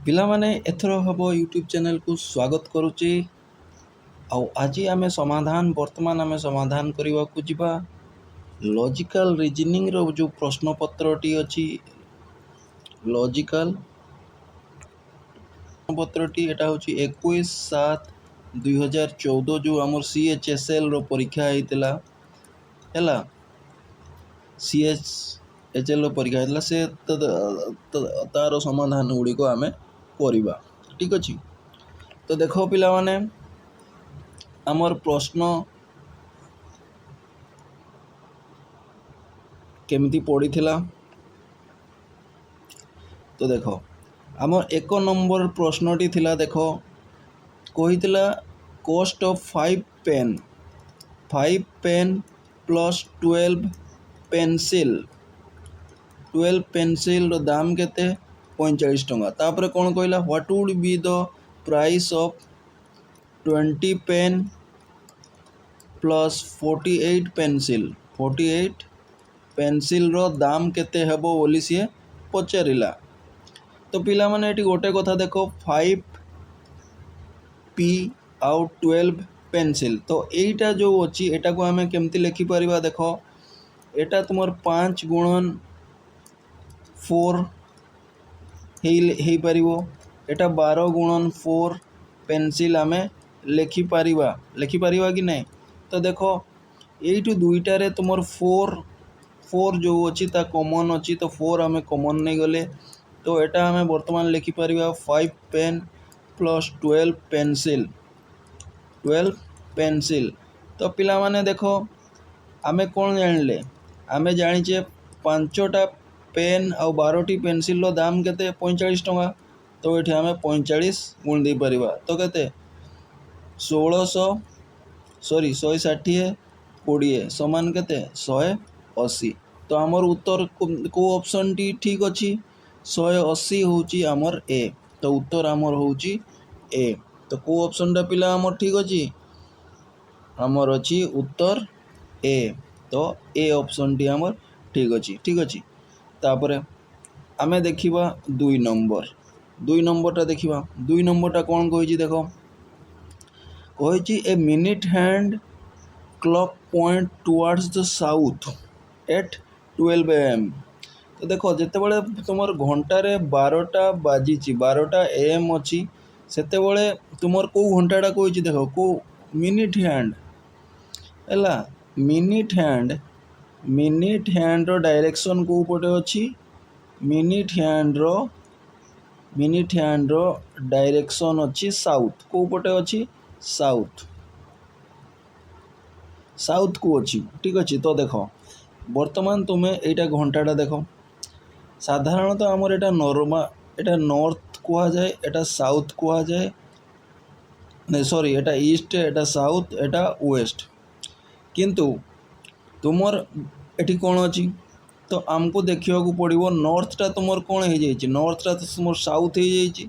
ପିଲାମାନେ ଏଥର ହେବ ୟୁଟ୍ୟୁବ୍ ଚ୍ୟାନେଲକୁ ସ୍ୱାଗତ କରୁଛି। ଆଉ ଆଜି ଆମେ ସମାଧାନ କରିବାକୁ ଯିବା ଲଜିକାଲ ରିଜନିଂର ଯେଉଁ ପ୍ରଶ୍ନପତ୍ରଟି ଅଛି। ଲଜିକାଲ ପ୍ରଶ୍ନପତ୍ରଟି ଏଟା ହେଉଛି 21/7/2014 ଯେଉଁ ଆମର CHSLର ପରୀକ୍ଷା ହେଇଥିଲା ହେଲା। CHSL ପରୀକ୍ଷା ହେଇଥିଲା ସେ ତାର ସମାଧାନ ଗୁଡ଼ିକ ଆମେ କରିବା। ଠିକ୍ ଅଛି, ତ ଦେଖ ପିଲାମାନେ ଆମର ପ୍ରଶ୍ନ କେମିତି ପଡ଼ିଥିଲା। ତ ଦେଖ ଆମର 1 ନମ୍ବର ପ୍ରଶ୍ନଟି ଥିଲା। ଦେଖ କହିଥିଲା cost of 5 pen plus 12 pencil. 12 ପେନସିଲ୍ର ଦାମ କେତେ? 45 ଟଙ୍କା। ତାପରେ କ'ଣ କହିଲା, what would be the price of 20 pen plus 48 pencil. 48 ପେନସିଲ୍ର ଦାମ କେତେ ହେବ ବୋଲି ସିଏ ପଚାରିଲା। ତ ପିଲାମାନେ ଏଠି ଗୋଟେ କଥା ଦେଖ, 5p ଆଉ 12 ପେନସିଲ୍। ତ ଏଇଟା ଯେଉଁ ଅଛି ଏଟାକୁ ଆମେ କେମିତି ଲେଖିପାରିବା? ଦେଖ ଏଟା ତୁମର 5 ଗୁଣନ 4 ହେଇପାରିବ। ଏଟା 12 ଗୁଣନ 4 ପେନସିଲ୍ ଆମେ ଲେଖିପାରିବା କି ନାହିଁ? ତ ଦେଖ ଏଇଠୁ ଦୁଇଟାରେ ତୁମର 4 ଯେଉଁ ଅଛି ତା କମନ୍ ଅଛି। ତ 4 ଆମେ କମନ୍ ନେଇଗଲେ ତ ଏଟା ଆମେ ବର୍ତ୍ତମାନ ଲେଖିପାରିବା 5 ପେନ୍ ପ୍ଲସ୍ 12 ପେନସିଲ୍। 12 ପେନସିଲ୍। ତ ପିଲାମାନେ ଦେଖ ଆମେ କ'ଣ ଜାଣିଲେ? ଆମେ ଜାଣିଛେ 5ଟା ପେନ୍ ଆଉ 12ଟି ପେନସିଲ୍ର ଦାମ କେତେ? 45 ଟଙ୍କା। ତ ଏଠି ଆମେ 45 ଗୁଣ ଦେଇପାରିବା। ତ କେତେ? 160 20 ସମାନ କେତେ? 180। ତ ଆମର ଉତ୍ତର କେଉଁ ଅପସନ୍ଟି ଠିକ୍ ଅଛି? 180 ହେଉଛି ଆମର ଏ। ତ ଉତ୍ତର ଆମର ହେଉଛି ଏ। ତ କେଉଁ ଅପସନ୍ଟା ପିଲା ଆମର ଠିକ୍ ଅଛି? ଆମର ଅଛି ଉତ୍ତର ଏ। ତ ଏ ଅପସନ୍ଟି ଆମର ଠିକ୍ ଅଛି। ତାପରେ ଆମେ ଦେଖିବା 2 ନମ୍ବର। 2 ନମ୍ବରଟା ଦେଖିବା। 2 ନମ୍ବରଟା କ'ଣ କହିଛି? ଦେଖ କହିଛି a minute hand clock point towards the south at 12 AM। ତ ଦେଖ ଯେତେବେଳେ ତୁମର ଘଣ୍ଟାରେ 12ଟା ବାଜିଛି, 12ଟା AM ଅଛି, ସେତେବେଳେ ତୁମର କେଉଁ ଘଣ୍ଟାଟା କହିଛି? ଦେଖ କେଉଁ ମିନିଟ୍ ହ୍ୟାଣ୍ଡ ହେଲା। ମିନିଟ୍ ହ୍ୟାଣ୍ଡର ଡାଇରେକ୍ସନ୍ କେଉଁ ପଟେ ଅଛି? ମିନିଟ୍ ହ୍ୟାଣ୍ଡର ଡାଇରେକ୍ସନ୍ ଅଛି ସାଉଥ୍। କେଉଁ ପଟେ ଅଛି? ସାଉଥ୍କୁ ଅଛି। ଠିକ୍ ଅଛି। ତ ଦେଖ ବର୍ତ୍ତମାନ ତୁମେ ଏଇଟା ଘଣ୍ଟାଟା ଦେଖ। ସାଧାରଣତଃ ଆମର ଏଟା ଏଟା ନର୍ଥ କୁହାଯାଏ, ଏଟା ସାଉଥ୍ କୁହାଯାଏ। ଏଟା ଇଷ୍ଟ, ଏଟା ସାଉଥ୍, ଏଟା ୱେଷ୍ଟ। କିନ୍ତୁ ତୁମର ଏଠି କ'ଣ ଅଛି? ତ ଆମକୁ ଦେଖିବାକୁ ପଡ଼ିବ ନର୍ଥଟା ତୁମର କ'ଣ ହେଇଯାଇଛି? ନର୍ଥଟା ତୁମର ସାଉଥ୍ ହେଇଯାଇଛି,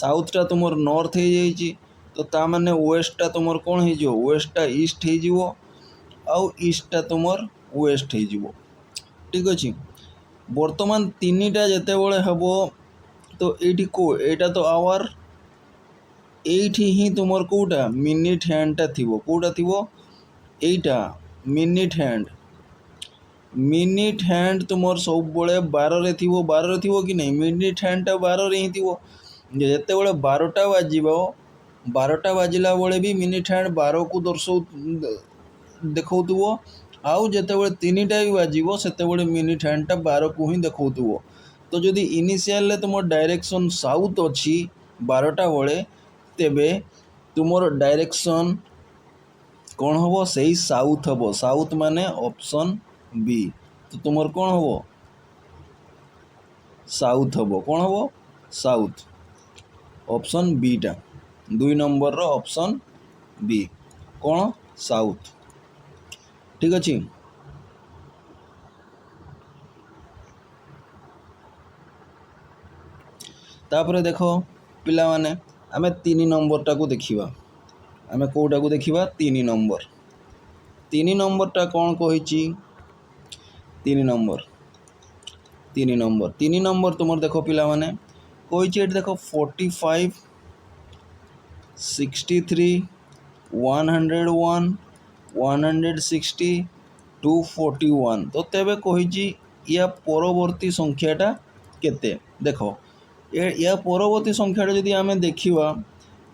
ସାଉଥ୍ଟା ତୁମର ନର୍ଥ ହେଇଯାଇଛି। ତ ତା ମାନେ ୱେଷ୍ଟଟା ତୁମର କ'ଣ ହେଇଯିବ? ୱେଷ୍ଟଟା ଇଷ୍ଟ ହେଇଯିବ ଆଉ ଇଷ୍ଟଟା ତୁମର ୱେଷ୍ଟ ହେଇଯିବ। ଠିକ୍ ଅଛି। ବର୍ତ୍ତମାନ 3ଟା ଯେତେବେଳେ ହେବ ତ ଏଇଠି ଏଇଟା ତ ଆୱାର, ଏଇଠି ହିଁ ତୁମର କେଉଁଟା? ମିନିଟ୍ ହ୍ୟାଣ୍ଡଟା ଥିବ। କେଉଁଟା ଥିବ? ଏଇଟା ମିନିଟ୍ ହ୍ୟାଣ୍ଡ ତୁମର ସବୁବେଳେ 12ରେ ଥିବ। 12ରେ ଥିବ କି ନାହିଁ? ମିନିଟ୍ ହ୍ୟାଣ୍ଡଟା 12ରେ ହିଁ ଥିବ। ଯେତେବେଳେ 12ଟା ବାଜିବ, 12ଟା ବାଜିଲା ବେଳେ ବି ମିନିଟ୍ ହ୍ୟାଣ୍ଡ 12କୁ ଦେଖାଉଥିବ। ଆଉ ଯେତେବେଳେ 3ଟା ବି ବାଜିବ ସେତେବେଳେ ମିନିଟ୍ ହ୍ୟାଣ୍ଡଟା 12କୁ ହିଁ ଦେଖାଉଥିବ। ତ ଯଦି ଇନିସିଆଲରେ ତୁମର ଡାଇରେକ୍ସନ୍ ସାଉଥ୍ ଅଛି 12ଟା ବେଳେ, ତେବେ ତୁମର ଡାଇରେକ୍ସନ୍ କ'ଣ ହେବ? ସେଇ ସାଉଥ୍ ହେବ। ସାଉଥ୍ ମାନେ ଅପସନ୍ ବି। ତ ତୁମର କ'ଣ ହେବ? ସାଉଥ୍ ହେବ। କ'ଣ ହେବ? ସାଉଥ୍। Option beta. 2 ନମ୍ବରର ଅପସନ୍ ବି କ'ଣ? ସାଉଥ୍। ଠିକ୍ ଅଛି। ତାପରେ ଦେଖ ପିଲାମାନେ ଆମେ 3 ନମ୍ବରଟାକୁ ଦେଖିବା। ଆମେ କେଉଁଟାକୁ ଦେଖିବା? 3 ନମ୍ବର। 3 ନମ୍ବରଟା କ'ଣ କହିଛି? 3 ନମ୍ବର ତୁମର ଦେଖ ପିଲାମାନେ कही देख 45 63 101 160 241 तो तेबे कही या परवर्ती संख्याटा केते देख या परवर्ती संख्याटा जदि आमे देखिबा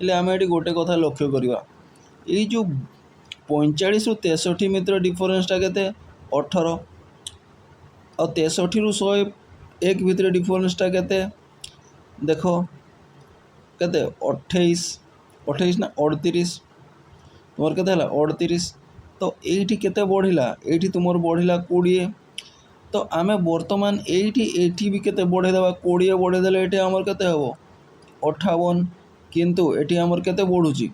हेले आमे एटी गोटे कथा लक्ष्य करिबा ये जो 45 रु 63 मित्र डिफरेंसटा केते 18 और 63 रु 101 भितर डिफरेंसटा केते देख केते 28 28 ना 38 तुमर केते हला 38 तो एठी केते बढ़िला एठी तुमर बढ़िला 20 तो आमे वर्तमान एठी भी केते बढ़े देबा 20 बढ़े देले एठी हमर केते हबो 58 किंतु एठी हमर केते बढ़ुची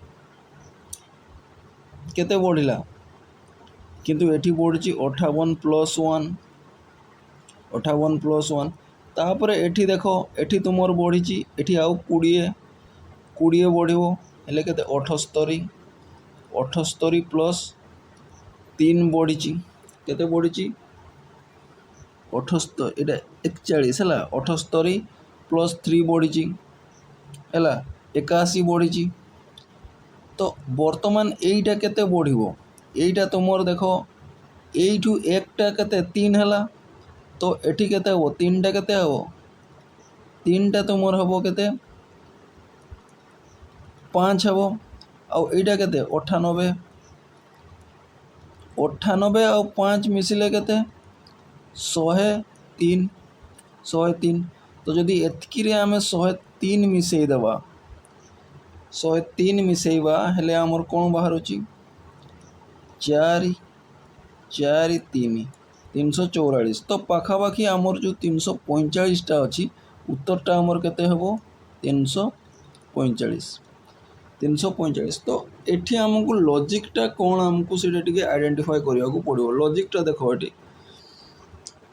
केते बढ़िला किंतु एठी बढ़ुची 58 प्लस 1 58 प्लस 1 तापर एठी देखो एठी तुमर बढ़ीची एठी आउ 20 20 बढ़िबो हेले केते 78 78 प्लस 3 बढ़ीची केते बढ़ीची 78 एटा 41 हला 78 प्लस 3 बढ़ीची हला 81 बढ़ीची तो वर्तमान एईटा केते बढ़िबो एईटा तुमर देखो एईठू एकटा केते 3 हला तो एठी केते हबो 3टा केते हबो 3टा तुमर हबो केते 5 हबो आउ एईटा केते 98 98 आउ 5 मिसिले केते 103 103 तो जदि एतकी रे आमे 103 मिसेई देबा 103 मिसेइबा हेले हमर कोन बाहरुची 4 4 3 344 तो पाखापाखि आमर जो 345 टा अच्छी उत्तरटा आमर केते हेबो 345 345 तो एठी हमको लॉजिकटा कौन हमको सेटा टिके आइडेंटिफाई करिया को पड़िबो लॉजिकटा देखो एठी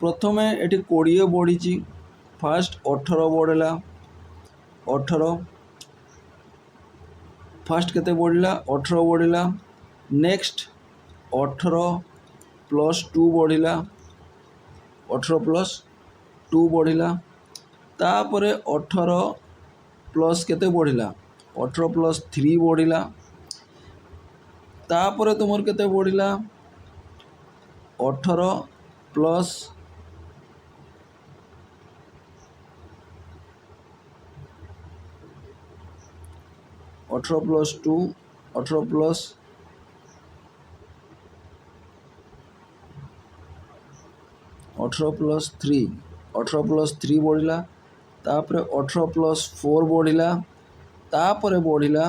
प्रथमे एठी 20 बढ़ीची फास्ट 18 बढ़ला 18 फास्ट केते बढ़ला 18 बढ़ला नेक्स्ट 18 प्लस 2 बढ़ला 18 प्लस 2 बढ़ला तापरे 18 प्लस केते बढ़ला 18 प्लस 3 बढ़ला तापरे तुमर केते बढ़ला 18 plus 18 plus 2 18 plus 18 plus 3 18 plus 3 बढ़ला तापरे 18 प्लस 4 बढ़ला तापरे बढ़ला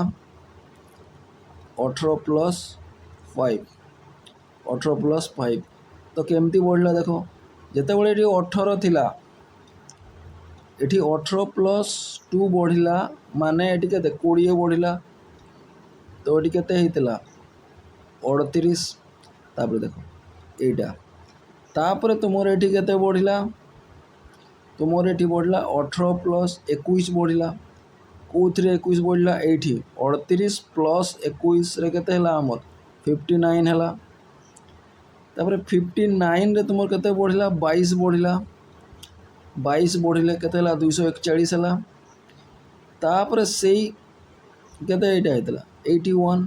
18 प्लस 5 18 प्लस 5 तो केमती बढ़ला देखो जेते बळे एटी 18 थिला एटी 18 प्लस 2 बढ़ला माने एटी केते 20 बढ़ला तो एटी केते हेतिला 38 तापरे देखो एटा तापरे तुमर एटी केते बढ़ला तुमर एटी बढ़ला 18 प्लस 21 बढ़ला कोथरे 21 बढ़ला एठी 38 प्लस 21 रे केते हला हमर 59 हला तापरे 59 रे तुमर केते बढ़ला 22 बढ़ला 22 बढ़िले केते हला 241 हला तापरे सेई केते एटा हेतला 81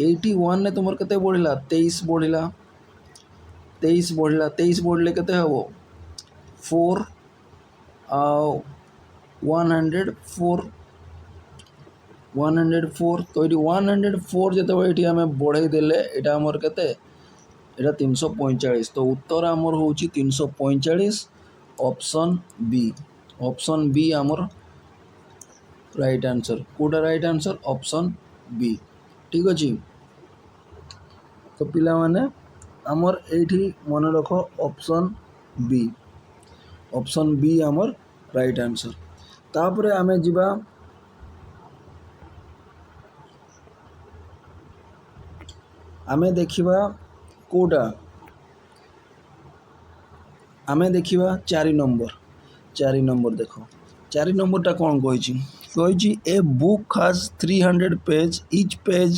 81 ने तुमर केते बढ़ला 23 बढ़ला 23 बढ़ला 23 बढ़ले केते हबो 4 आ 104 104 तो ये 104 जो ये आम बढ़ई देले एटा आमर केते एटा 345 तो उत्तर आमर होची 345 ऑप्शन बी आमर राइट आंसर कोटा राइट आंसर ऑप्शन बी ठीक अच्छे तो पिला माने आमर एठी मन रख ऑप्शन बी आमर राइट आंसर तापरे आमे जिबा आमे देखिबा कोटा आमे देखिबा 4 नंबर देखो 4 नंबरटा कौन कही a book has 300 page each page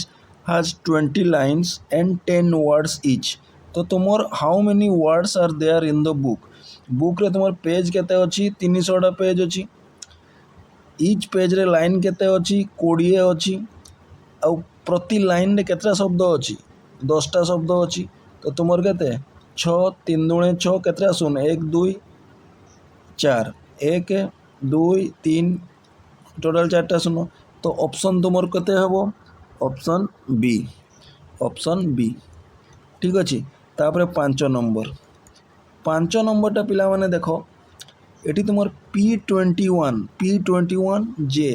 has 20 lines and 10 words each तो तुमर how many words are there in the book रे तुमर पेज केते अछि 300 टा पेज अछि इच पेज रे लाइन केते अछि 20 अछि आउ प्रति लाइन रे केतरा शब्द अछि 10टा शब्द अछि तो तुमर केते 6 3 दुणे 6 केतरा सुन 1 2 4 1 2 3 टोटल 4टा सुन तो ऑप्शन तुमर केते हबो ऑप्शन बी ठीक अछि तापर 5 नंबरटा पिला माने देखो एटी तुमर P21 जे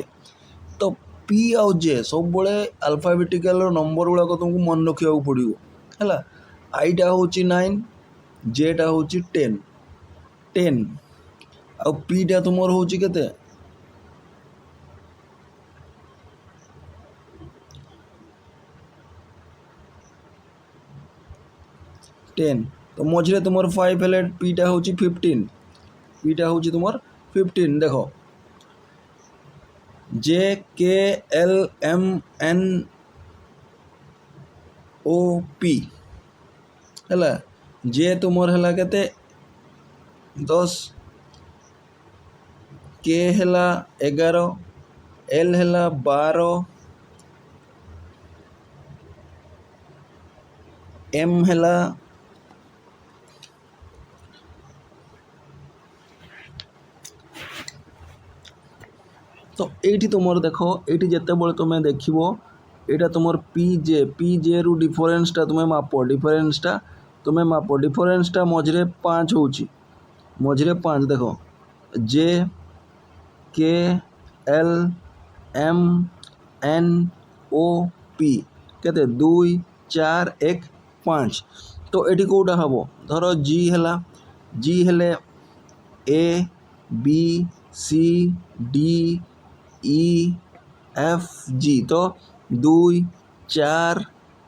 तो पी आउ जे सब बड़े अल्फाबेटिकल नंबर गुड़ाक तुमको मन रखा पड़ो है आईटा हूँ 9 जेटा हूँ 10 आउ पीटा तुमर हूँ केते 10 तो मझे तुम 5 है पीटा हूँ 15 पीटा हूँ तुम 15 देख J K L M N O P है जे तुमर है केते 10 के है 11 एल है 12 एम है तो ये तुम देख ये जिते बड़े तुम्हें देख यहाँ तुम पी जे रु डिफरेन्सटा तुम्हें माप डिफरेन्सटा तुम्हें माप डिफरेन्सटा मझे 5 हो मझे 5 देख J K L M N O P केते 2 4 1 5 तो ये कौटा हम धर जी हेले A B C D E F G तो 2 4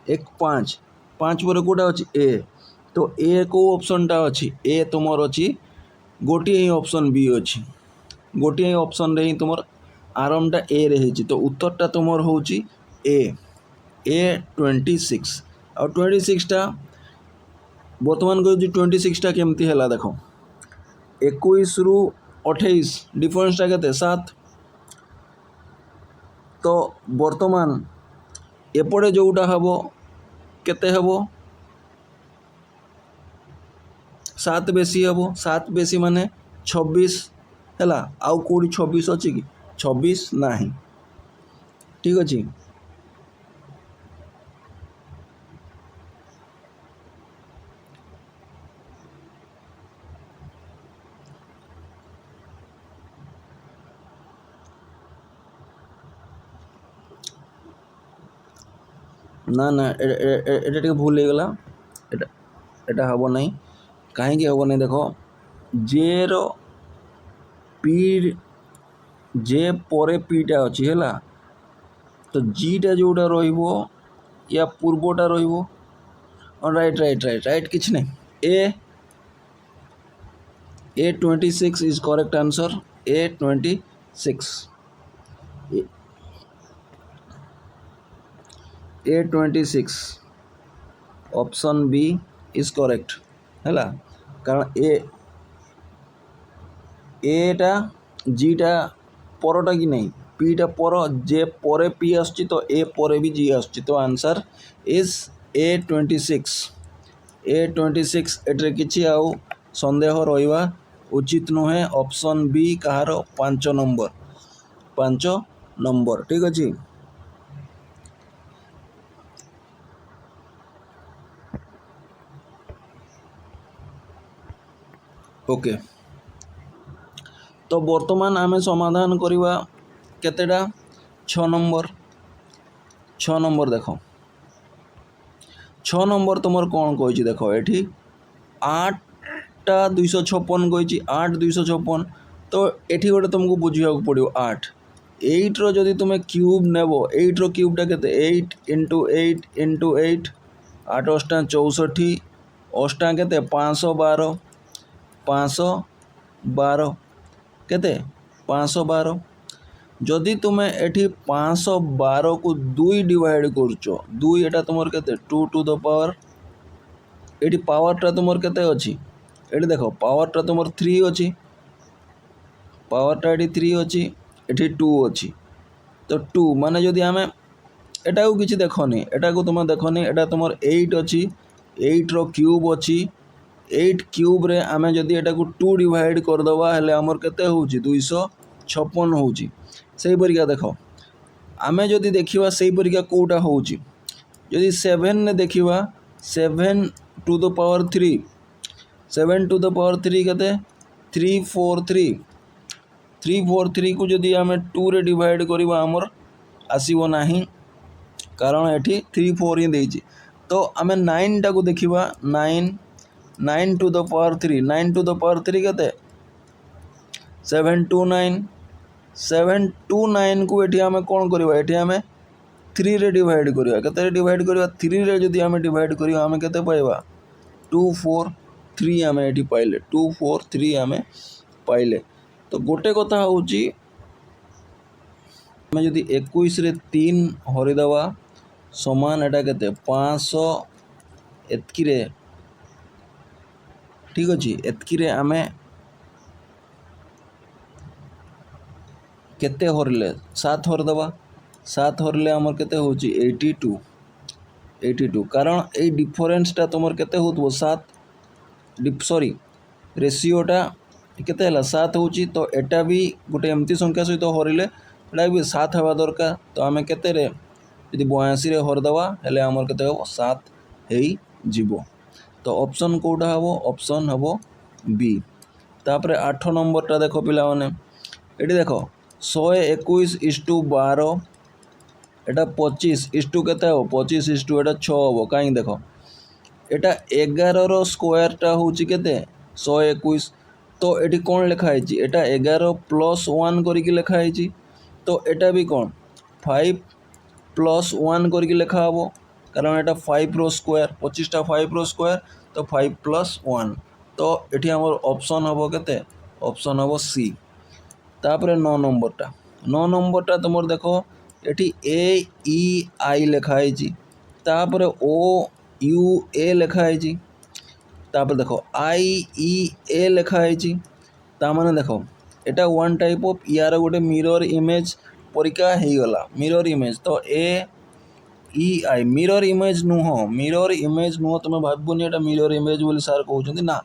1 5 5 पर कौटा अच्छी ए तो ए को ऑप्शनटा अच्छी ए तुमर अच्छी गोटे ही ऑप्शन बी अच्छी गोटे ही ऑप्शन रे ही तुम आरमटा ए रे है तो उत्तरटा तुमर हूँ ए 26 आ 26टा बर्तमान कहूँ 26टा केमती है देख 21 रु 28 डिफरेन्सटा केते 7 तो बर्तमान एपटे जोटा हम केते हम 7 बेसी हम 7 बेसी माने 26 है आउ कौटी 26 अच्छी कि 26 ना ठीक अच्छे ना ना एटा भूल हो गला एटा हम ना कहीं हम ना देख जे रो पी जे परे पीटा अच्छी है तो जीटा जोटा रो या पूर्वटा रो राइट राइट राइट राइट किछ नहीं A 26 is correct answer A 26 A26 option B is correct है कारण एटा जीटा परटा कि नहीं पीटा पर जे परे पी आसुची तो ए परे भी जी आसुची तो आंसर इज A26 एटे किछि आउ संदेह रहिबा उचित नुहे ऑप्शन बी कहार 5 नंबर ठीक अच्छे ओके तो बर्तमान आमे समाधान करिवा केतेटा 6 नंबर देख 6 नंबर तुमर कौन कही देख ये 8टा 256 कही 8 256 तो ये गोटे तुमको बुझा पड़ो 8 8 रो जदि तुम क्यूब नेब 8 रो क्यूबटा केते 8 इंटू 8 इंटू 8 8 अष्टा 64 अष्टा केते 512 512 केते 512 जदि तुम एठी 512 को 2 डिवाइड करछो 2 एटा तुमर केते 2 टू द पावर एठी पावरटा तुमर केते अछि एठी देखो पावरटा तुमर 3 अछि पावरटा एठी 3 अछि एठी 2 अच्छी तो 2 माने जदि आमे एटा को किछि देखनी एटा को तुम देखनी एटा तुमर 8 अच्छी 8 रो क्यूब अच्छी 8 क्यूब रे आमे जदि एटा को 2 डिवाइड कर दवा हेले हमर केते होउची 256 होउची सेही परिका देखो आमे जदि देखिबा सेही परिका कोटा होउची जदि 7 ने देखिबा 7 to the power 3 7 to the power 3 केते 343 343 को जदि आमे 2 रे डिवाइड करिबा हमर आसीबो नाही कारण एठी 3 4 ही देइची तो आमे 9 टा को देखिबा 9 to the power 3 9 to the power 3 केते 729 729 को एठी आमे कोन करिबा एठी आमे 3 रे डिवाइड करिबा केते रे डिवाइड करिबा 3 रे जदि आमे डिवाइड करिबा आमे केते पाइबा 243 आमे एठी पाइले 243 आमे पाइले तो गोटे कथा होउची आमे जदि 21 रे 3 हरि दवा समान एटा केते 500 एतकी रे ठीक अछि एतकी रे आमे केते हरले 7 हर दवा 7 हरले हमर केते होची 82 कारण ए डिफरेंस टा तुमर केते होतबो 7 सॉरी रेशियो टा केते हला 7 होची तो एटा भी गोटे एमती संख्या सहित हरिले एटा भी 7 हवा दरकार तो आमे केते रे यदि 82 रे हर दवा हेले हमर केते हो 7 हेई जीवो तो ऑप्शन कोडा हबो ऑप्शन हबो बी तापरे 8 नंबर टा देखो पिला माने एटी देखो 121:12 एटा 25 केते हो 25 एटा 6 हो काई देखो एटा 11 रो स्क्वायर टा होची केते 121 तो एटी कोन लिखा है एटा 11 प्लस 1 करी के लिखा है तो एटा भी कोन 5 प्लस 1 करी के लिखा हबो कारण एटा 5 रो स्क्वायर 25 टा 5 रो स्क्वायर तो 5 प्लस 1 तो एटी हमर ऑप्शन हबो केते ऑप्शन हबो सी तापरे 9 नंबर टा तुमर देखो एटी ए ई आई लिखा है तापरे ओ यू ए लिखा है तापर देखो आई ई ए लिखा है ता माने देखो एटा वन टाइप ऑफ यार गोटे मिरर इमेज परिका हे गला मिरर इमेज तो ए ई आई मिरर इमेज नुह तुम भाबुनी एटा मिरर इमेज बोली सर कहउछंती ना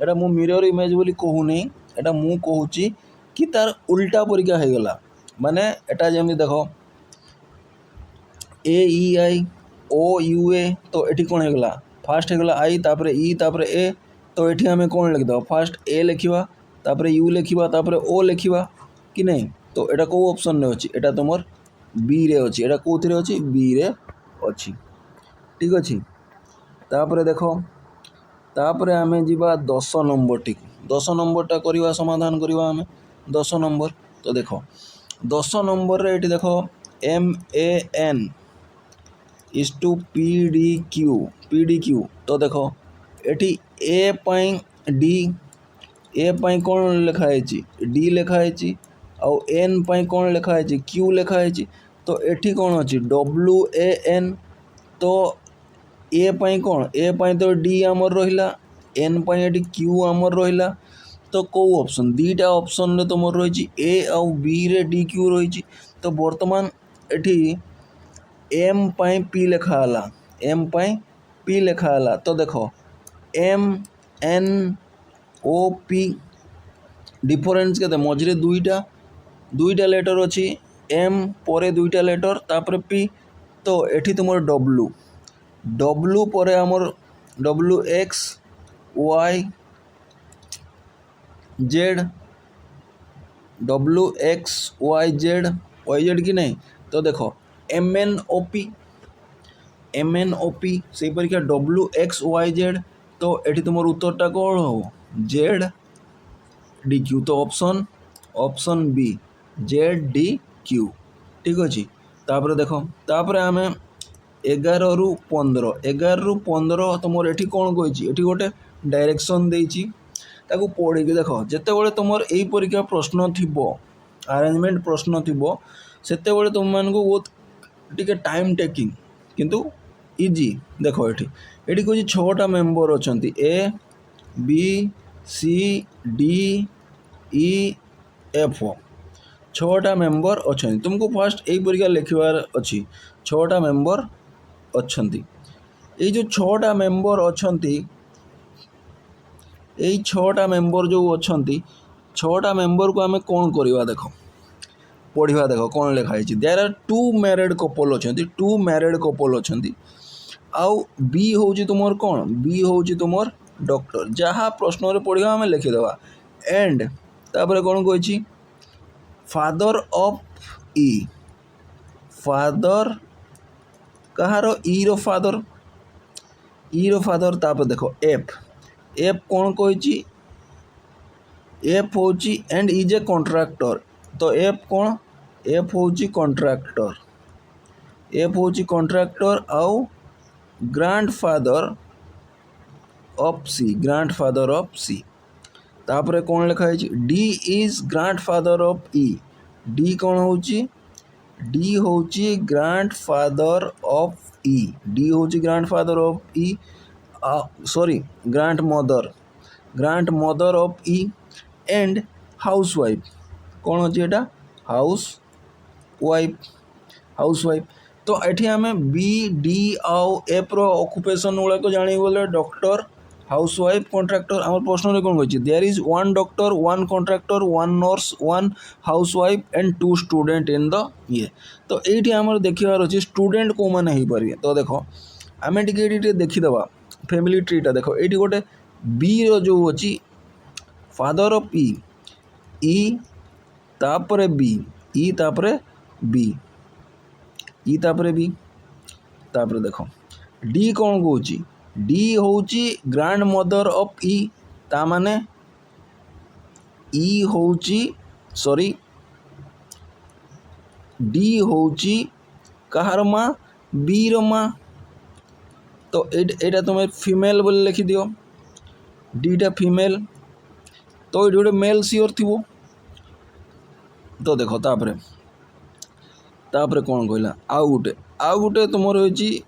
एटा मु मिरर इमेज बोली कहू नै एटा मु कहूची कि तार उल्टा परिका हे गला माने एटा जेमि देखो ए ई आई ओ यू ए तो एठी कोन हे गला फास्ट हे गला आई तापरे ई तापरे ए तो एठी हमें कोन लिख दो फास्ट ए लिखिबा तापरे यू लिखिबा तापरे ओ लिखिबा कि नहीं तो एटा को ऑप्शन ने अछि एटा तुमर बी रे अछि एटा कोथि रे अछि बी रे अछि ठीक अछि तापरे देखो तापरे हमें जीवा 10 नंबर टी 10 नंबर टा करिवा समाधान करिवा हमें 10 नंबर तो देखो 10 नंबर रे एटी देखो M A N is to P D Q तो देखो एटी ए पाई कौन लिखा है डी लिखा है आउ एन पाई कौन लिखा है क्यू लिखा है तो एटी कौन अच्छी डब्ल्यू ए एन तो ए पाई कौन ए पाई तो डी आमर रहिला एन पाई एटी क्यू आमर रहिला तो कौ ऑप्शन दीटा ऑप्शन रे तुम रही ए आउ बी रे डी क्यू रही तो वर्तमान एटी एम पाई पी लिखा हला तो देखो M N O P difference के मझे दुईटा लेटर अच्छी एम परे दुईटा लेटर तापर पी तो एठी तुमर डब्ल्यू परे हमर W X Y Z Y Z कि नहीं तो देखो एम एन ओ पी से परीक्षा डब्ल्यू एक्स वाई जेड तो एठी तुम उत्तरटा कौन हो जेड डी क्यू तो option B Z D Q ठीक अच्छे तापर देखो तापर आम 11 रु 15 तुम एठी कौन कही एठी गोटे डायरेक्शन देइछि ताकू पढ़ी देखो जिते बड़े तुम यही परीक्षा प्रश्न थी अरेंजमेंट प्रश्न थी सेते बड़े तुम मान को बहुत टिके टाइम टेकिंग किंतु इजी देखो एठी कह 6टा मेंबर अच्छा A B C D E F छटा मेंबर अच्छा तुमको फास्ट यही परिका लिखबार अच्छी छटा मेंबर अच्छा ये जो छटा मेंबर अच्छा यही छटा मेंबर जो अच्छा छटा मेंबर को आम कौन करवा देख पढ़ा देख कौन लिखाई there are two married couple अच्छा टू मैरिड कपल अच्छा आउ बी हूँ तुम कौन बी हूँ तुम डॉक्टर जहाँ प्रश्न रे पढ़ा आम लिखिदेवा एंड तापर कौन कही फादर ऑफ ई फादर कहार ई रो फादर तापर देखो एफ एफ कौन कही एफ हूँ एंड इज ए कॉन्ट्रैक्टर तो एफ कौन एफ हूँ कॉन्ट्रैक्टर एफ हूँ कॉन्ट्रैक्टर आउ ग्रांडफादर ऑफ सी तापर कौन लिखाई D is grandfather of E D कौन हूँ डी हूँ ग्रांडफादर ऑफ ई डी हूँ grandfather of E sorry grandmother of E and housewife कौन अच्छी एटा हाउसवाइफ तो ये आम बी डी आउ एफ रो ऑक्युपेशन गुड़ाक जाने डॉक्टर हाउसवाइफ कॉन्ट्रैक्टर आम प्रश्न में कौन कही there is one doctor one contractor one nurse one housewife and two student in the ये तो ये आम देखार अच्छे स्टूडेंट कौ मैंने हो पारे तो देख आम टे देखीदे फैमिली ट्रीटा देख ये गोटे बी रो जो अच्छी फादर ऑफ ई तापरे बी ई तापरे बी तापरे देख डी कौन कौची डी हूँ ग्रांड मदर ऑफ ई ता माने ई हूँ सॉरी डी हूँ कहार माँ बी रो माँ तो एटा तुम फीमेल बोले लिखि दियो डीटा फीमेल तो ये गोटे मेल सियोर थी तो देख तापरे कौन कहला आउ गोटे तुम रही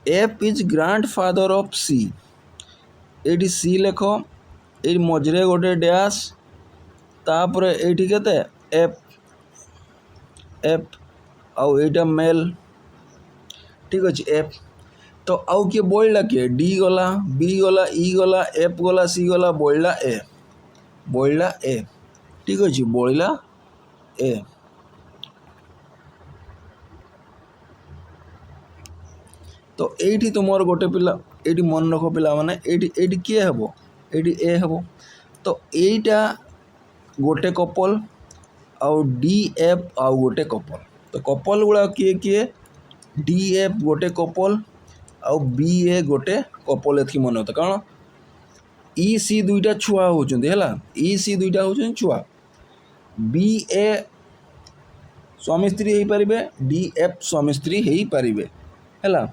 एफ इज ग्रांडफादर ऑफ सी ये सी लेख ये मझे गोटे डैश तापर ये केते एफ एफ आउ एटा मेल ठीक अच्छे एफ तो आउ किए बढ़ला किए डी गला बी गला ई गला एफ गला सी गला बढ़ला ए ठीक अच्छे बढ़ला ए तो ये तुम गोटे पिला ये मन रख पिला माने ये किए हे ये ए हे तो यहीटा गोटे कपल आउ डी एफ आउ गोटे कपल तो कपल गुड़ा किए किए डी एफ गोटे कपल आउ बी ए गोटे कपल एथि मन होता कारण ई सी दुईटा छुआ होचंती हैला ई सी दुईटा होचंती छुआ बी ए स्वामी स्त्री हो पारे डी एफ स्वामी स्त्री हो पारे हैला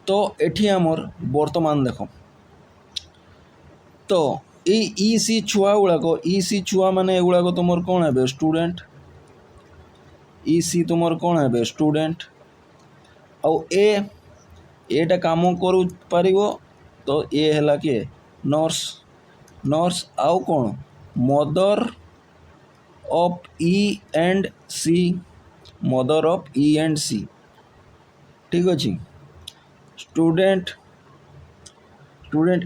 तो एठी आमर वर्तमान देख तो ई सी छुआ गुड़ाक ई सी छुआ माने एगुड़ाक तुम कौन है स्टूडेंट ई सी तुम कौन है स्टूडेंट आउ एटा काम करू पारिबो तो ए हला के नर्स आउ कौन मदर ऑफ ई एंड सी ठीक अच्छे स्टूडेंट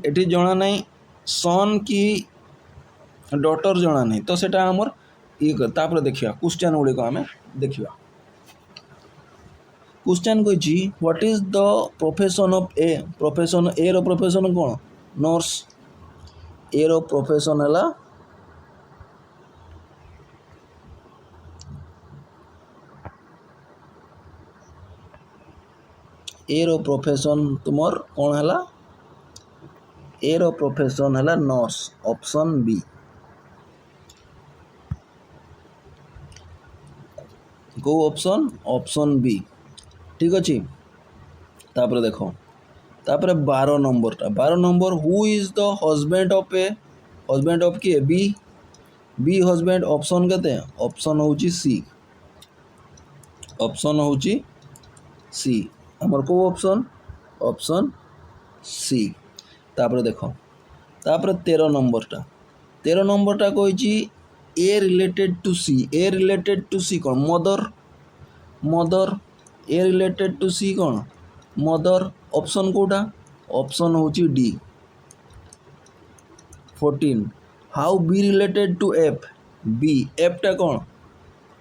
एटी जना नहीं सन की डॉटर जना नहीं तो सेटा आमर ये तापर देखिया क्वेश्चन गुड़िक आम देखिया क्वेश्चन कही what is the profession of A रो प्रोफेशन कौन नर्स ए रो प्रोफेशन है ए रो प्रोफेशन तुमर कौन है ए रो प्रोफेशन है नर्स ऑप्शन बी को ऑप्शन बी ठीक अच्छे तापर देखो तापर 12 number who is the husband of A husband of किए बी हस्बैंड ऑप्शन के ऑप्शन हूँ सी हमर को ऑप्शन सी तापर देखो तापर 13 नंबरटा कही A related to C, A related to C कौन mother, mother A related to C कौन मदर। ऑप्शन कोटा ऑप्शन होची D 14। How B related to F, B F टा कौन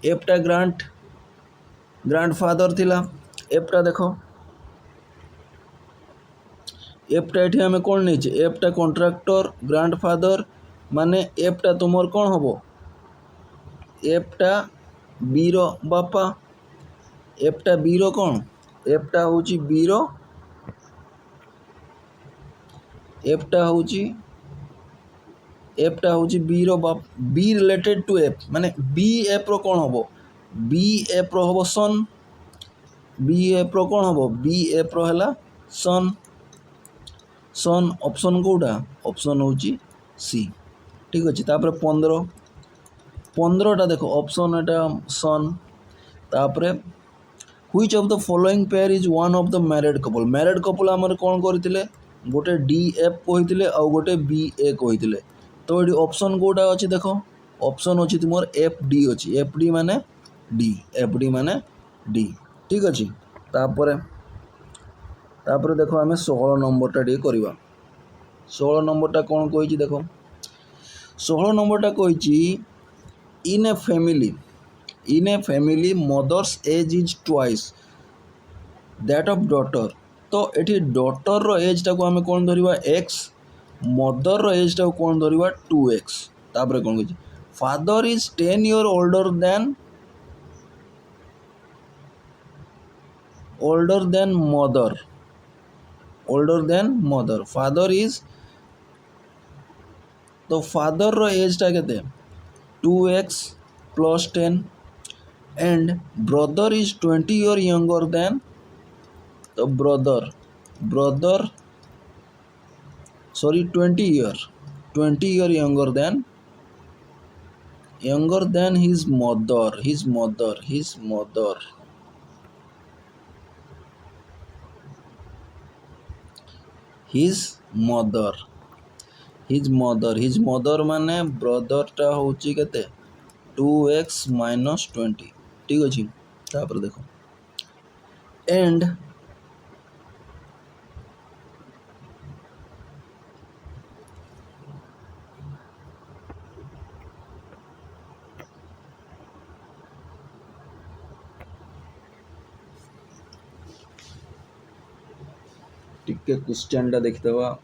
एफ टा ग्रांडफादर थिला। एफ टा देखो एफ टा एठी आमे कौन नहीं एफ टा कॉन्ट्रैक्टर ग्रांडफादर माने एफ टा तुमर कौन हबो एफ टा बीर बापा, एफ टा बीर कौन एफ टा होची बीर, एफ टा होची बीर बाप। बी रिलेटेड टू एफ माने बी एफ रो कौन हबो बी एफ रो हबो सन, बी एफ रो कौन हबो बी एफ रो हला सन, सन ऑप्शन कोटा ऑप्शन होची सी। ठीक अच्छे तापर 15 15टा देखो ऑप्शन एटा सन। तापर which of the following pair is one of the married couple, married couple आमर कौन करथिले गोटे डी एफ कहिथिले आ गोटे बी ए कहिथिले। तो ये ऑप्शन कोटा अच्छी देखो ऑप्शन अच्छी तुम एफ डी अच्छी, एफ डी माने डी, एफ डी माने डी। ठीक अच्छे तापर तापर देखो आम 16 नंबरटा टे करवा। 16 नंबरटा कौन कही देखो 16 नंबरटा कही in a family mother's age is twice that of daughter. तो ये डॉटर रो एज टाको आम कौन धरिबा एक्स, मदर रो एज टाको कौन धरिबा 2x। तापर कौन कही father is 10 year older than mother, father is तो फादर रो एज टा केते 2x plus 10 and brother is 20 year younger than, तो brother 20 year younger than his mother माने ब्रदर टा होची केते 2x माइनस 20। ठीक अच्छे तापर देखो एंड टिके क्वेश्चन टा देखिदवा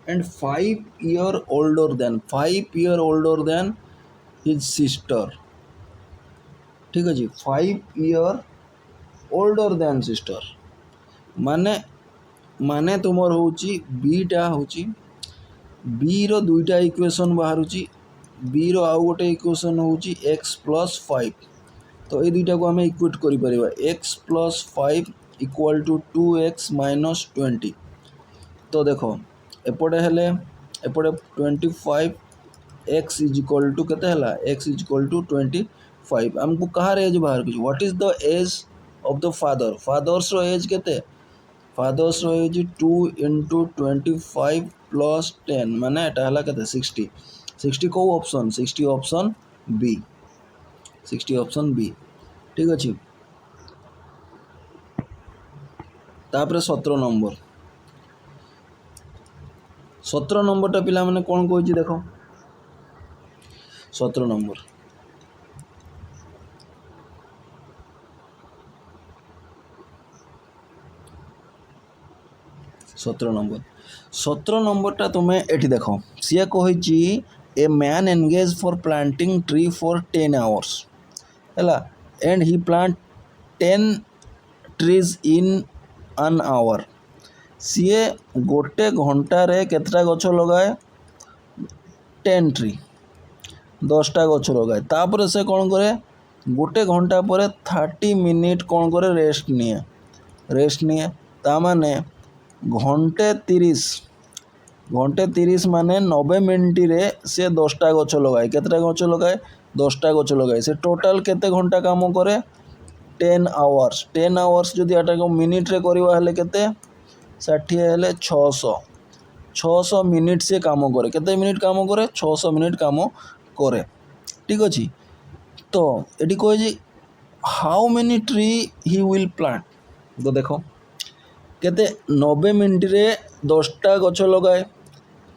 and 5 year older than his sister। ठीक अच्छे 5 ईयर older than sister माने तुमर होची बीटा होची बी रो दुईटा इक्वेशन बाहरुची, बी रो आउ गोटे इक्वेशन होची x प्लस 5। तो ये दुईटा को आम इक्वेट करि परिबा x plus 5 equal to 2x minus 20। तो देखो एपटे हेले एपटे 25 x इज इक्वल टू केते हला x इज इक्वल टू 25। हमको कहार एज बाहर कर what is the age of the father, father's रो एज केते फादर्स रो एज 2 इंटू 25 प्लस 10 माने एटा हला केते 60। 60 को option 60 option B, 60 option B. ठीक अच्छे तापर 17 नंबर 17 नंबरटा पिला माने कौन कही देखो 17 नंबर 17 नंबरटा तुम्हें एठी देखो सी कही a man engage for planting tree for 10 hours है and he plant 10 trees in an hour. सीए गोटे घंटारे केतटा गछ लगाए 10 ट्री 10टा गछ लगाए। तापर से कौन करे गोटे घंटा पर 30 मिनिट कौन करे रेस्ट निए तामाने घंटे 30 माने 90 मिनिट रे से 10टा गछ लगाए। केतटा गछ लगाए 10टा गछ लगाए। से टोटाल केते घंटा काम करे 10 आवर्स। 10 आवर्स जदि एटा को मिनिट रे करवा हेले केते 60 हेले 600 600 मिनिट से काम करे केते मिनिट काम करे 600 मिनिट काम करे ठीक अच्छे तो ये कहे how many tree he will plant तो देख केते 90 मिनिट रे 10टा गछ लगाए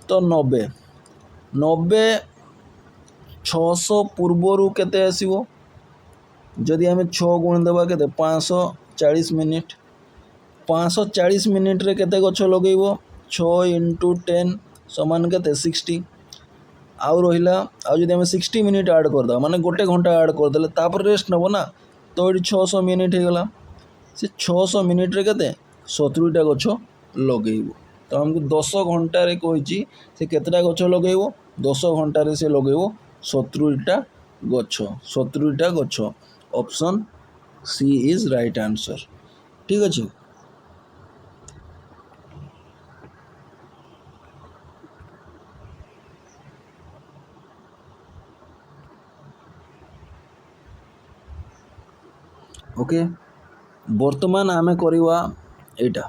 तो 90 600 पूर्वर केते आसीबो जदि आम 6 गुण देवा के 540 मिनिट 540 मिनिट रे केते गछ लगेइबो 6 × 10 समान केते 60 आउ रहिला आउ जदि आम 60 मिनिट ऐड करदे माने गोटे घंटा ऐड करदेले तापर रेस्ट नबो ना तो ये 600 मिनिट हो गला से 600 मिनिट रे केते 70टा गछ लगेइबो तो हमको 10 घंटा रे कहिची से केतेटा गछ लगेइबो 10 घंटा रे से लगेइबो 70टा गछ 70टा गछ option C is right answer ठीक अच्छे ओके बर्तमान आमे करिवा एटा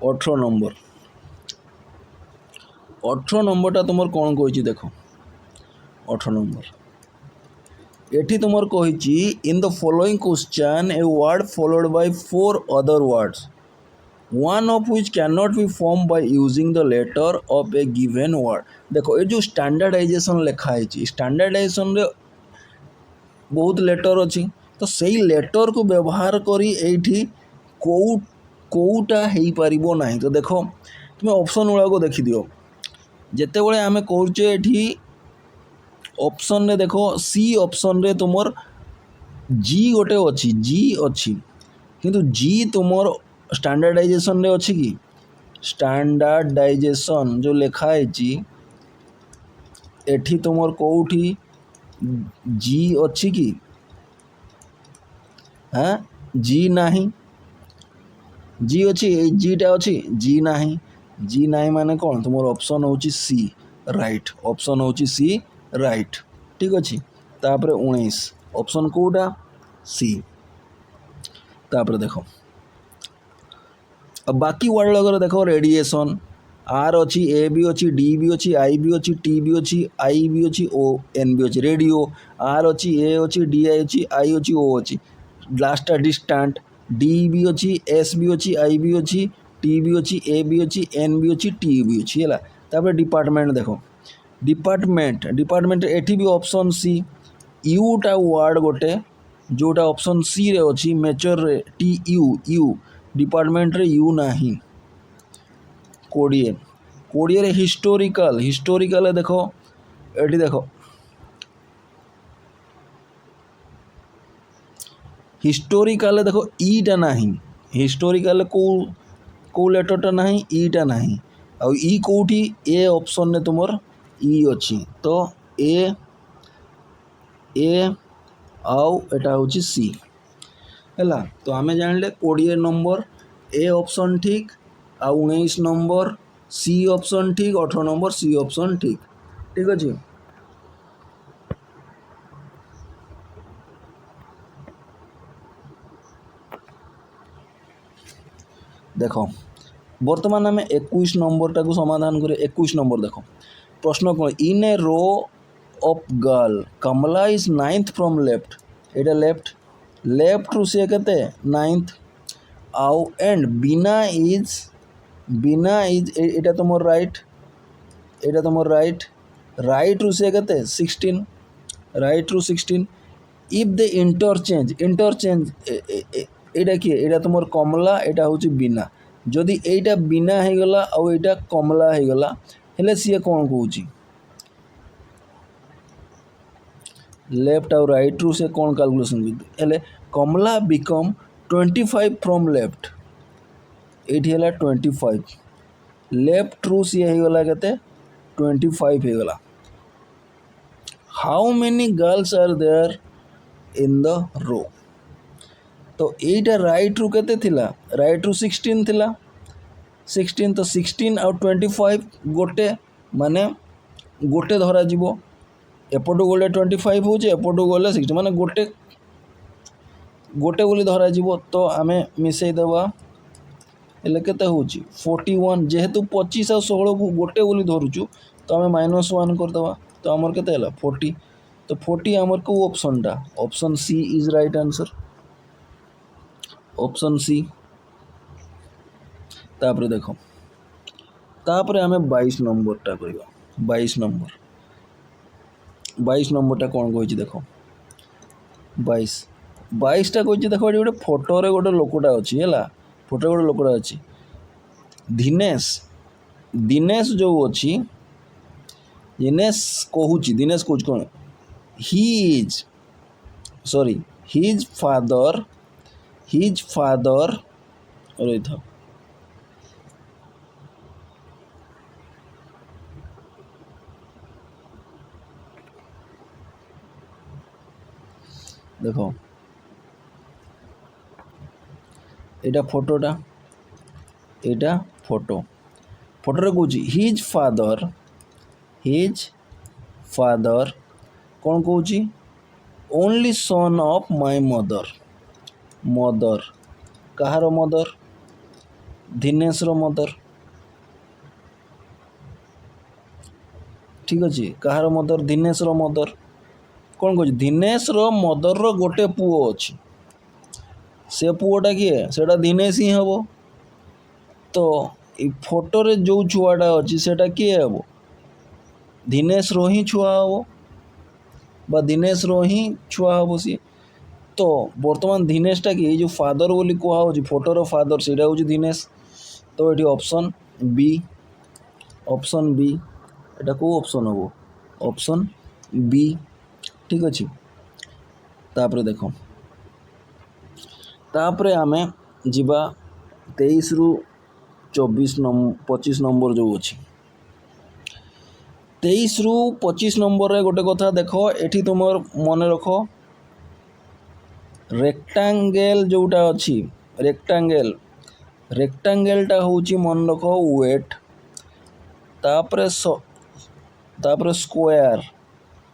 18 नंबर 18 नंबरटा तुमर कौन कही देख 18 नंबर एठी तुमर कही in the following question a word followed by 4 other words one of which can not be form by using the letter of a given word देखो ये जो स्टैंडर्डाइजेशन लिखा है स्टैंडर्डाइजेशन रे बहुत लेटर अच्छी तो सही लेटर को व्यवहार करी एठी कोउटा हेई परिबो नाही तो देखो तुम ऑप्शन गुड़ा को देखी दियो जेते बळे आमे कहूचे एठी ऑप्शन रे देखो सी ऑप्शन रे तुमर जी गोटे अच्छी जी अच्छी किंतु जी तुमर स्टैंडर्डाइजेशन रे अच्छी कि स्टैंडर्डाइजेशन जो लिखा है एठी तुमर कोउठी जी अच्छी कि हाँ जी नाही जी अच्छी जीटा अच्छी जी नाही माने कौन तुम ऑप्शन हूँ सी राइट ऑप्शन हूँ सी राइट ठीक अच्छे तापर 19 ऑप्शन कोटा सी तापर देखो अब बाकी वर्ड लगे देखो रेडिएशन आर अच्छी ए भी अच्छी डी भी अच्छी आई भी अच्छी टी भी अच्छी आई भी अच्छी ओ एन भी अच्छी रेडियो आर अच्छी ए अच्छी डी आई अच्छी ओ अच्छी लास्ट डिस्टेंट डी भी अच्छी एस भी अच्छी आई भी अच्छी टी भी अच्छी ए भी अच्छी एन भी अच्छी टी भी अच्छी है तापर डिपार्टमेंट देखो डिपार्टमेंट एठी भी ऑप्शन सी यूटा वर्ड गोटे जोटा ऑप्शन सी रे अच्छी मेचर रे टी यू डिपार्टमेंट रे यू नाही 20 रे हिस्टोरिकल देखो एठी देखो हिस्टोरिकल देखो ईटा नहीं हिस्टोरिकल को लेटरटा नहीं ईटा नहीं आ ई कोठी ए ऑप्शन ने तुमर ई अच्छी तो ए आउ एटा होची सी हैला तो आमे जानले 20 नंबर ए ऑप्शन ठीक आ 19 नंबर सी ऑप्शन ठीक 18 नंबर सी ऑप्शन ठीक ठीक अच्छे देखो बर्तमान आम 21 नंबरटा को समाधान करें 21 नंबर देखो प्रश्न कौन in a row of girl Kamala is 9th from left एटा लेफ्ट रु सी के 9th आउ एंड बीना इज एटा तुम राइट राइट रु सी के 16 राइट रु 16 इफ दे इंटरचेंज एटा किए एटा तुम कमला एटा हूँ बीना जदि एटा बीना हो गला आउ एटा कमला हो गला हेले सी कौन कहूँ लेफ्ट आउ राइट रु से कौन कैलकुलेशन हेले कमला बिकम 25 फ्रॉम लेफ्ट एठी है 25 लेफ्ट रु सी हो गला के 25 हो गला how many girls are there in the row तो एटा राइट रु केते थिला राइट रु 16 थिला 16 तो 16 आउ 25 गोटे माने गोटे धरा जीवो एपटू गले 25 हो एपटू गले 60 माने गोटे बोली धरा जीवो तो आमे मिसई देबा हेल्ले केते होची 41 जेहेतु 25 और 16 को गोटे बोली धरुचु तो आम -1 करदे तो आमर केते हला 40 तो 40 आमर को ऑप्शन टा option C is right answer option C. तापर देखो तापर आम 22 नंबर टा करबा 22 नंबर टा कौन कही देखो 22 टा कही देखो ये गोटे फोटो रे गोटे लोकटा अच्छी है फोटो गोटे लोकटा अच्छी दिनेश दिनेश जो अच्छी दिनेश कहूँ कौन he is sorry his father रही था देखो एटा फोटोटा एटा फोटो फोटो कौच हिज फादर कौन कौच only son of my mother कहार मदर दिनेश रो मदर ठीक अच्छे कहार मदर दिनेश रो मदर कौन कौच दिनेश रो मदर रो गोटे पुओ अच्छी से पुओटा किए सेटा दिनेश ही हम तो ये फोटो रे जो छुआटा अच्छी सेटा किए हम दिनेश रो ही छुआ हम बा दिनेश रो ही छुआ हम सी तो बर्तमान दिनेशटा कि जो फादर बोली कहुच्छी फोटोर फादर से दिनेश तो ये ऑप्शन बी एटा को ऑप्शन हम ऑप्शन बी ठीक अच्छे तापर देखो तापर आमे जीवा 23 रु 25 नंबर जो अच्छी 23 रु 25 नंबर रे गोटे कथा देखो एठी तुम मन रख रेक्टांगल जोटा अच्छी रेक्टांगलटा हूँ मन रख वेट तापर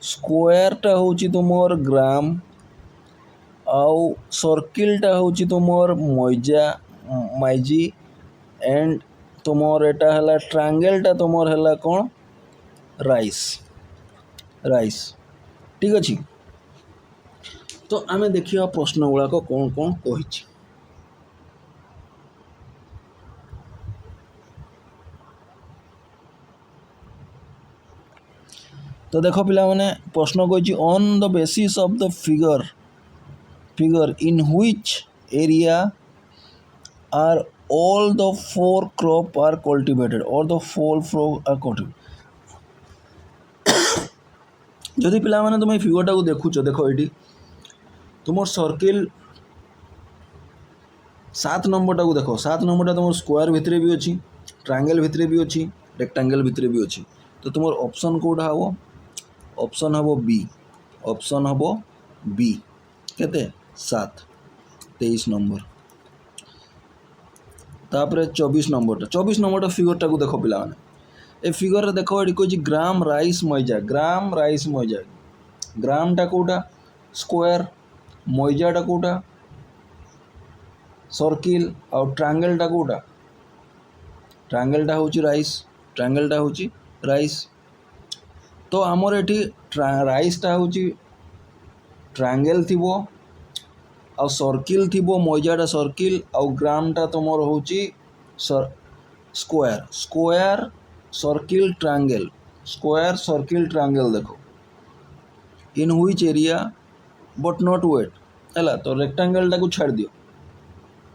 स्क्वायरटा हूँ तुमर ग्राम आउ सर्किलटा हूँ तुमर माइजी एंड तुमर एटा हला ट्रायंगलटा तुमर हला कौन राइस ठीक अच्छे तो आमे देखिए प्रश्न गुड़ाक कौन कौन कही तो देखो पिला माने प्रश्न कही on the basis of the figure in which area are all the 4 crop are cultivated और द 4 क्रॉप आर कल्टिवेटेड जदि पिला माने तुम फिगरटा को देखुच देखो ये तुम सर्किल 7 नंबरटा को देखो 7 नंबरटा तुम स्क्वायर भितर भी अच्छी ट्रायंगल भितर भी अच्छी रेक्टांगल भितर भी अच्छी तो तुम ऑप्शन कोडा हम ऑप्शन हम बी केते 7 23 नंबर तापर 24 नंबरटा फिगरटा को देखो पिला माने ए फिगर देखो ये कह ग्राम राइस मैजा ग्रामटा कौटा स्क्वायर मैजाटा कौटा सर्किल और ट्रायंगलटा कौटा ट्रायंगलटा हूँ राइस तो आमर ये राइसटा हूँ ट्रायंगल थी आ सर्किल थी मैजाटा सर्किल आउ ग्रामटा तुमर हूँ स्क्वायर सर्किल ट्रायंगल देखो in which area but not wheat है तो रेक्टांगलटा को छाड़ दियो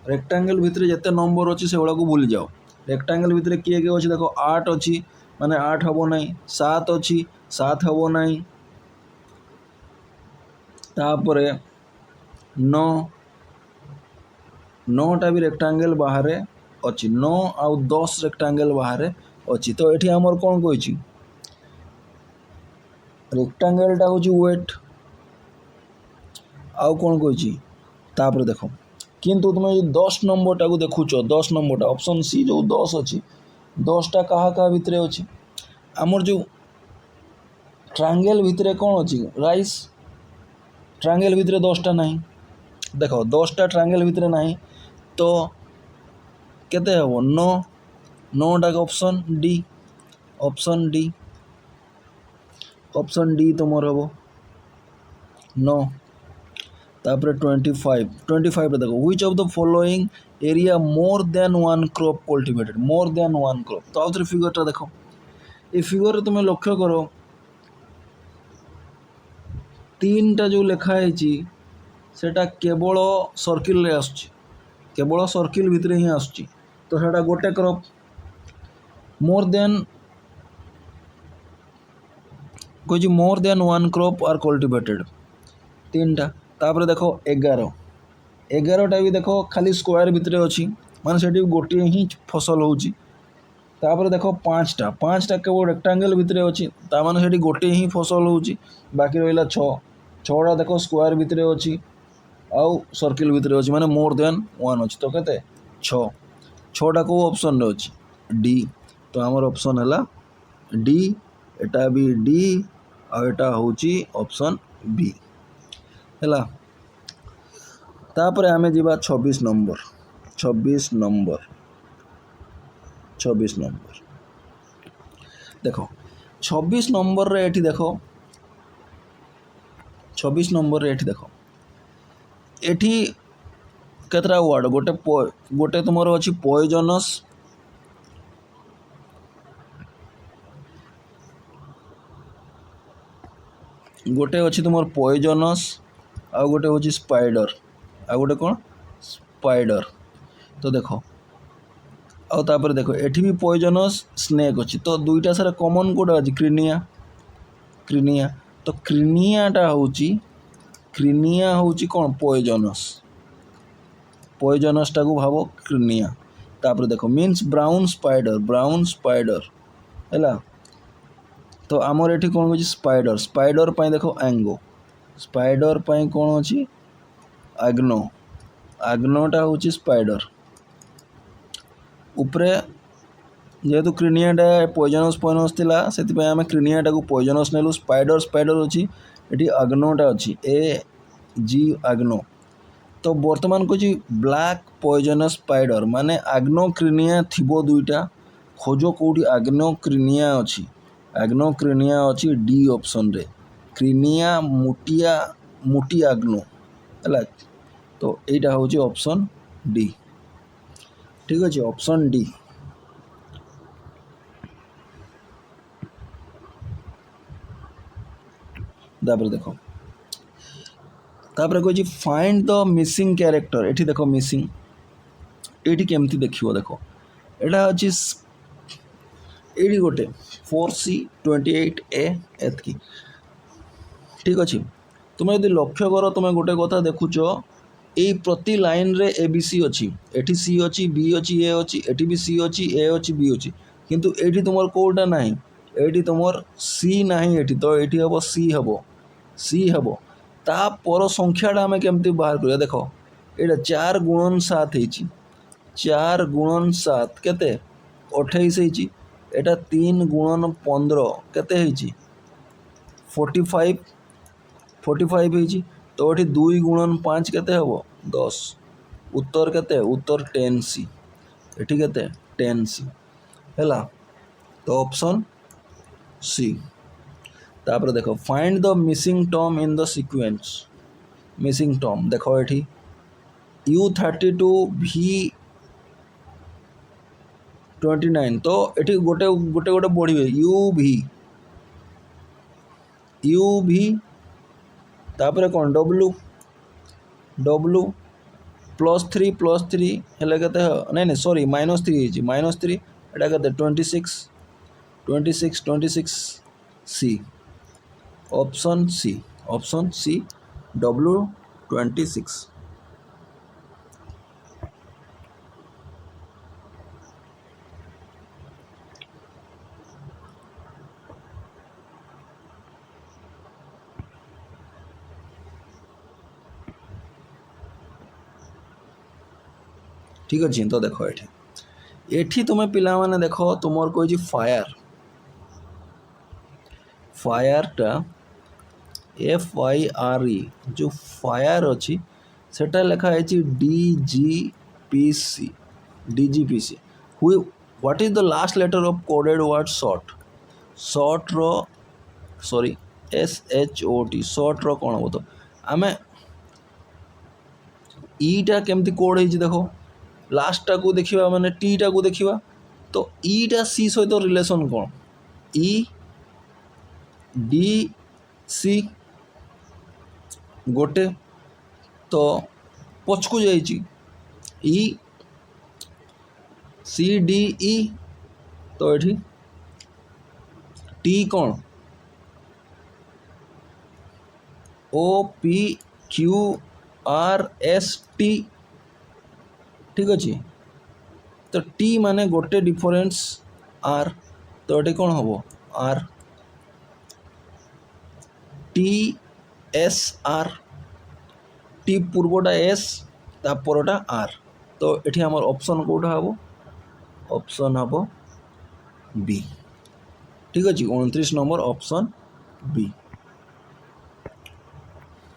रेक्टांगल भितर जिते नंबर अच्छी से को भूली जाओ रेक्टांगल भितर किए किए अच्छी देखो 8 अच्छी माने 8 हम ना 7 अच्छी 7 हम ना तापर 9टा भी रेक्टांगल बाहर अच्छी 9 आउ 10 रेक्टांगल बाहर अच्छी तो ये आमर कौन कही रेक्टांगलटा हूँ वेट आउ कौन कही तापर देखो किंतु तुम 10 नंबरटा को देखुच 10 नंबरटा ऑप्शन सी जो 10 अच्छी 10टा क्या भितर अच्छी आमर जो ट्रायंगल भितर कौन अच्छी राइस ट्रायंगल भितर 10टा नहीं देखो 10टा ट्रायंगल भितर नहीं तो केते हबो 9 9टा option D option D option D तुमर हबो 9 तापर 25 देखो which of the following area more than one crop cultivated more than one crop तो आउथरे फिगरटा देखो ए फिगर रे तुम लक्ष्य करो 3टा जो लिखाई सेटा केवल सर्किल रे आसुची केवल सर्किल भितर ही आसुची तो सेटा गोटे क्रॉप मोर देन कोई more than one crop are cultivated 3टा तापर देखो 11टा भी देखो खाली स्क्वायर भितर अच्छी माने सेठी गोटे ही फसल होची तापर देखो 5टा केवल रेक्टेंगल भितर अच्छी ता माने सेठी गोटे ही फसल होची बाकी रहिला 6टा देखो स्क्वायर भितर अच्छी आउ सर्किल भितर अच्छी माने मोर देन वन अच्छी तो केते 6टा को ऑप्शन रे अच्छी डी तो हमर ऑप्शन हैला डी एटा भी डी आ एटा होची ऑप्शन बी हैला तापर आमे जीवा 26 नंबर 26 नंबर देखो 26 नंबर रे एठी देखो 26 नंबर रे एठी देखो एठी केतरा वर्ड गोटे तुमर अछि पॉइजनस गोटे अछि तुमर पॉइजनस आ गोटे होची स्पाइडर आ गोटे कोन स्पाइडर तो देखो आउ तापर देखो एठी भी पॉइजनस स्नेक अछि तो दुईटा सारा कॉमन कोड अछि क्रिनिया तो क्रिनियाटा होची कोन पॉइजनस टाको भावो क्रिनिया तापर देखो मीन्स ब्राउन स्पाइडर हैला तो आमर एठी कोन होची स्पाइडर पई देखो एंगो स्पाइडर पई कोन होची आग्नोटा होची स्पाइडर उपरे जेहेतु क्रिनियाटा पॉइजनस थिला सेति आम क्रिनियाटा को पॉइजनस नेलु स्पाइडर अच्छी ये आग्नोटा अच्छी ए जी आग्नो तो बर्तमान को ब्लैक पॉइजनस स्पाइडर माने आग्नो क्रिनिया थिबो दुईटा खोजो कोठी आग्नो क्रिनिया अच्छी डी ऑप्शन रे क्रिनिया मुटी आग्नो है तो यहाँ हूँ ऑप्शन डी ठीक अच्छे ऑप्शन डी देखो तापर कह फाइंड द मिसिंग कैरेक्टर एठी देखो मिसिंग एठी केमती देखियो देखो एटा अछि एठी गोटे 4C28A एतकी ठीक अच्छे तुम यदि लक्ष्य कर तुम गोटे कथा देखुच ये प्रति लाइन रे ABC अच्छी एठी सी अच्छी बी अच्छी ए अच्छी एठी भी सी अच्छी ए अच्छी बी अच्छी किंतु एठी तुमर कोटा नाही एठी तुमर सी नाही एठी तो एठी हबो सी हबो ता पर संख्याटा आम केमती बाहर करिया देखो एटा 4 गुणन 7 ହେଇଛି 4 गुणन 7 केते 28 ହେଇଛି एटा 3 गुणन 15 केते ହେଇଛି 45 ହେଇଛି तो एठी 2 गुणन 5 केते हबो 10 उत्तर केते उत्तर 10C एठी केते 10C हैला तो ऑप्शन सी तापर देखो find the missing term in the sequence missing term देखो एठी U32 V29 तो एठी गोटे बढ़िबे UV तापर कौन W +3 हेले केते नहीं सॉरी -3 एटा केते 26 C ऑप्शन सी W26 ठीक अच्छे तो देखो एठी तुम्हें पिला माने देखो तुमर कोई फायरटा FIRE जो फायर अच्छी सेटा लिखा है DGPC DGPC. What is the last letter of coded word short? short ro sorry SHOT short ro कौन हो तो आम ईटा केमती कोड हो देख लास्टा को देखा माने टीटा को देखा तो ईटा सी सहित रिलेशन कौन EDC गोटे तो पछकू जाइए ECDE तो ये टी कौन OPQRST ठीक अच्छे तो टी माने गोटे डिफरेंस आर तो ये कौन हम आर TSR टी पूर्वटा S तापरटा R तो ये आम ऑप्शन कौटा हम ऑप्शन हम बी ठीक अच्छे 29 नंबर ऑप्शन बी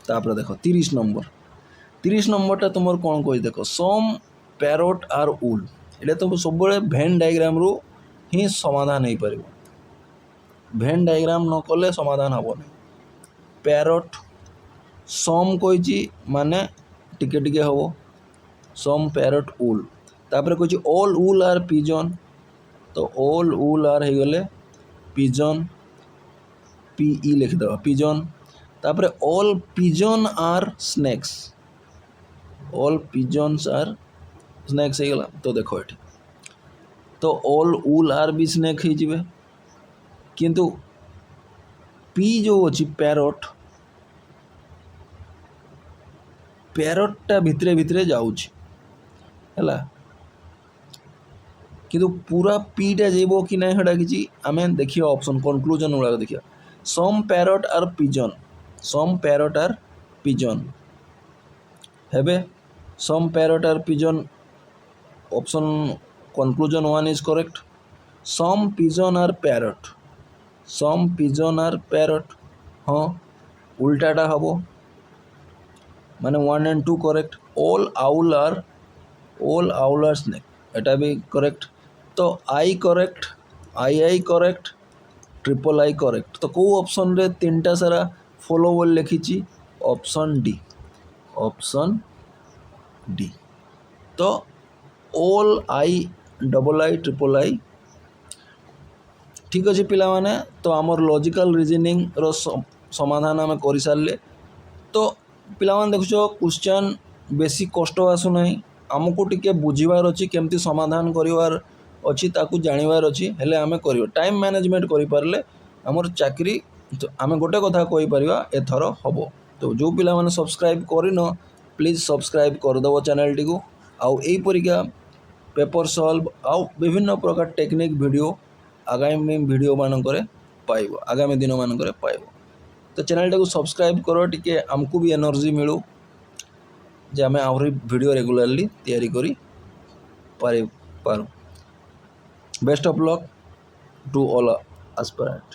तापर देख 30 नंबरटा तुम कौन कह देख सम पैरोट आर उल ये तुम सब भेन डायग्राम रु ही समाधान हो पार भेन डायग्राम न कले समाधान हम नहीं पैरोट सम कही माने टिके टिके हम सम पैरोट उल तापर कही ऑल उल आर पिजन तो ऑल उल आर हो गले पिजन PE लिखिदेव पिजन तापर all pigeon are snakes all pigeons are snakes हो गला तो देखो ये तो ऑल उल आर भी स्नेक हो किंतु पी जो अच्छी पैरोटा भितरे भितरे जाऊँच है किंतु पूरा पीटा जीव कि ना हटा कि आम देखिए ऑप्शन कंक्लूजन गुड़ा देखिए सम पैरोट आर पिजन हेबे some parrot are pigeon option conclusion 1 is correct some pigeon are parrot हाँ उल्टाटा हम माने 1 and 2 correct all owl are snake एटा भी करेक्ट तो I correct I correct triple I correct तो कौ ऑप्शन रे तीनटा सारा फॉलो बोल लिखी ऑप्शन डी तो all I double I triple I ठीक अच्छे पिला माने तो आमर लॉजिकल रीजनिंग रो समाधान आम कर सारे तो पिला माने देखुछ क्वेश्चन बेसी कष्ट आसुना आमको टिके बुझीबार अच्छी केमती समाधान करिवार अच्छी ताकू जानिबार अच्छी हेले आमे करियो टाइम मैनेजमेंट करि पारले आमर चाकरी तो आमे गोटे कथा कहि परिबा एथर हबो तो जो पिला माने सब्सक्राइब करिन प्लीज सब्सक्राइब करदेव चैनल टी को आउ एई परिका पेपर सॉल्व आउ विभिन्न प्रकार टेक्निक वीडियो आगामी वीडियो मानकरे पाइबो आगामी दिन मानकरे पाइबो तो चैनल टा को सब्सक्राइब करो टिके आमको भी एनर्जी मिलू जे आमे आहरी वीडियो रेगुलरली तैयारी करी पारू best of luck to all aspirant.